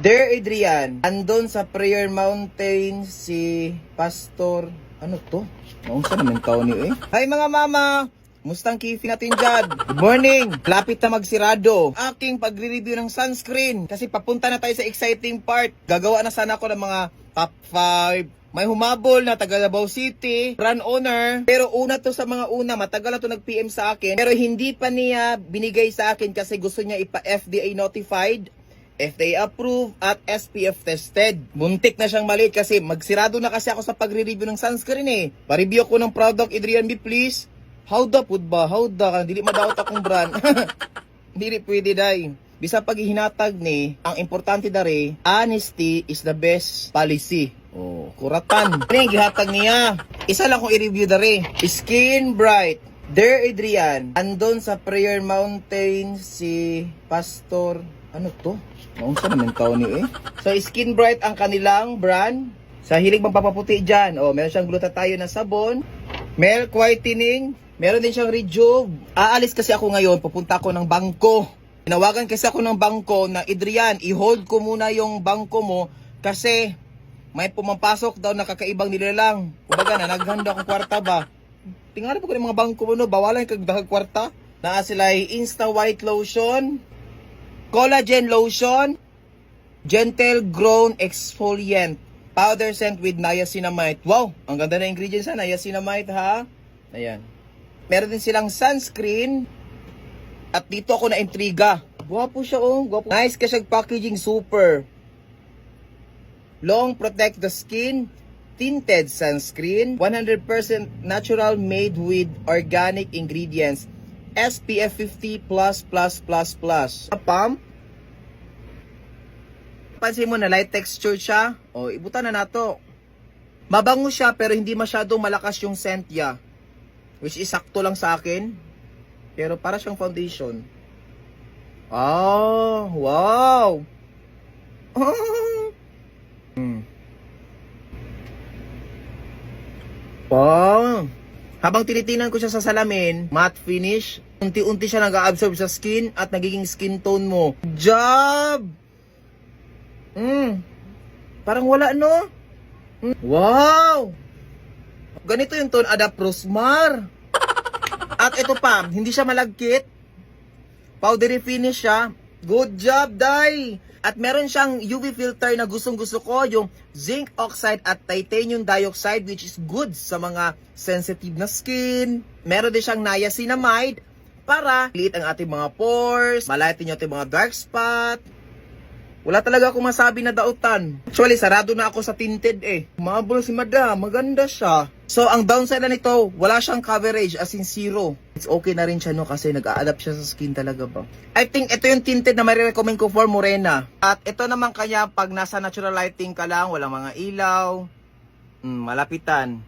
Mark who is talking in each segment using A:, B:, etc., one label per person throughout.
A: Dear Adrian, andon sa Prayer Mountain si Pastor, ano to? Maunsa naman tao ni eh? Hi mga mama! Mustang kifi natin dyan? Good morning! Lapit na magsirado. Aking pagre-review ng sunscreen. Kasi papunta na tayo sa exciting part. Gagawa na sana ako ng mga top 5. May humabol na taga Davao City, brand owner. Pero una to sa mga una, matagal na to nag-PM sa akin. Pero hindi pa niya binigay sa akin kasi gusto niya ipa-FDA notified, FDA approved at SPF tested. Muntik na siyang maliit kasi magsirado na kasi ako sa pagre-review ng sunscreen eh. Pa-review ko ng product, Adrian B please. How the food ba? How the ka? Dili madaot akong brand. Dili pwede day. Bisa pag ihinatag ni, ang importante dare, honesty is the best policy. Oh, kuratan. Ano yung gihatag niya? Isa lang kong i-review dare. Skin Bright. Dear Adrian, andon sa Prayer Mountain si Pastor, ano to? Maunsa naman tao ni eh. So Skin Bright ang kanilang brand. Sa hilig magpapaputi dyan. Oh, meron siyang glutathione na sabon. Milk whitening. Meron din siyang rejuve. Aalis kasi ako ngayon, pupunta ako ng bangko. Tinawagan kasi ako ng bangko na, Adrian, i-hold ko muna yung bangko mo kasi may pumapasok daw na kakaibang nilalang. Kumbaga na, naghanda akong kwarta ba? Tingnan po ko yung mga bangko mo, no? Bawalan yung kagdahag kwarta. Naa sila Insta White Lotion, Collagen Lotion, Gentle Grown Exfoliant, Powder Scent with Niacinamide. Wow, ang ganda na ingredients sa Niacinamide ha. Ayan. Meron din silang sunscreen. At dito ako na-intriga. Gwapo siya oh. Gwapo. Nice kasi packaging, super. Long protect the skin. Tinted sunscreen. 100% natural, made with organic ingredients. SPF 50++++. Pump. Pansin mo na light texture siya. O, ibutan na nato. Mabango siya pero hindi masyadong malakas yung scent niya. Which is sakto lang sa akin. Pero para siyang foundation. Oh, wow. Wow. Habang tinitingnan ko siya sa salamin, matte finish. Unti-unti siya nag-absorb sa skin at nagiging skin tone mo. Job! Parang wala no? Wow! Ganito yung tone Adapt Rosmar. At ito pa, hindi siya malagkit. Powdery finish siya. Good job, Day! At meron siyang UV filter na gustong-gusto ko, yung zinc oxide at titanium dioxide, which is good sa mga sensitive na skin. Meron din siyang niacinamide para liit ang ating mga pores, malaitin yung ating mga dark spot. Wala talaga akong masabi na dautan. Actually, sarado na ako sa tinted eh. Mabul si Madam, maganda siya. So, ang downside na nito, wala siyang coverage as in zero. It's okay na rin siya no kasi nag-a-adapt siya sa skin talaga ba. I think ito yung tinted na marirecommend ko for morena. At ito naman kanya pag nasa natural lighting ka lang, walang mga ilaw, malapitan.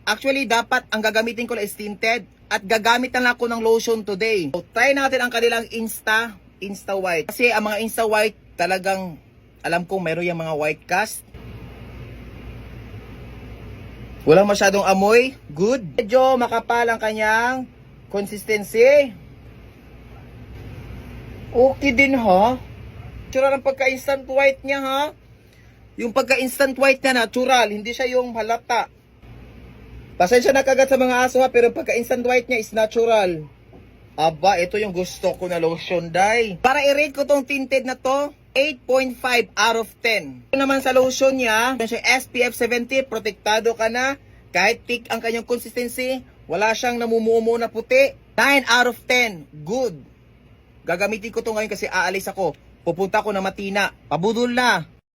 A: Actually, dapat ang gagamitin ko lang is tinted. At gagamit na lang ako ng lotion today. So, try natin ang kanilang Insta White. Kasi ang mga Insta White talagang alam kong meron yung mga white cast. Walang masyadong amoy. Good. Medyo makapal ang kanyang consistency. Okay din ha. Natural ang pagka-instant white niya ha. Yung pagka-instant white niya natural. Hindi siya yung halata. Pasensya na kagat sa mga aso ha, pero pagka-instant white niya is natural. Aba, ito yung gusto ko na lotion, Day. Para i-rate ko tong tinted na to, 8.5 out of 10. Ito naman sa lotion niya, yung SPF 70, protektado ka na. Kahit thick ang kanyang consistency, wala siyang namumumo na puti. 9 out of 10, good. Gagamitin ko to ngayon kasi aalis ako. Pupunta ako na Matina. Pabudol na.